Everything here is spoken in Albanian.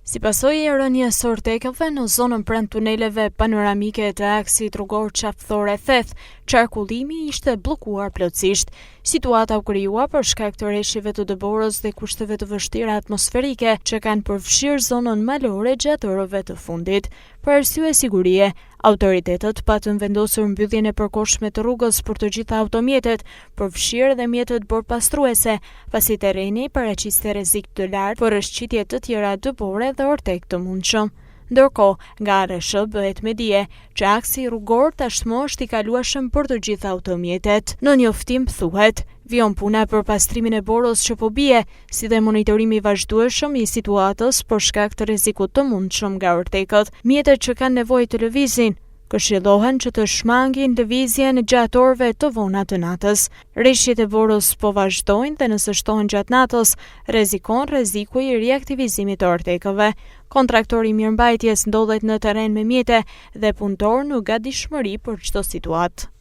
Si pasojë e rënies së ortekave në zonën pranë tuneleve panoramike të aksit rrugor qaftëthore Theth, qarkullimi ishte bllokuar plotësisht. Situata u krijuar për shkak të rreshjeve të dëborës dhe kushteve të vështira atmosferike që kanë përfshirë zonën malore gjatë orëve të fundit. Për arsye sigurie, autoritetet patën vendosur mbylljen e përkohshme të rrugës për të gjitha automjetet, përfshirë dhe mjetet borpastruese, pasi terreni paraqiste rrezik të lartë për rrëshqitje të tjera dëbore dhe ortek të mundshëm. Ndërkohë, nga RSH bëhet me dije që aksi rrugor tashmë është i kalueshëm për të gjitha automjetet. Në njoftim thuhet, vijon puna për pastrimin e borës që po bie, si dhe monitorimi i vazhdueshëm i situatës për shkak të rrezikut të mundshëm nga ortekët. Mjetet që kanë nevojë të lëvizin këshillohen që të shmangin lëvizjen gjatë orëve të vona të natës. Rreshjet e borës po vazhdojnë dhe nëse shtohen gjatë natës, rrezikon rreziku i riaktivizimit të ortekëve. Kontraktori i mirëmbajtjes ndodhet në terren me mjete dhe punëtor në gatishmëri për çdo situatë.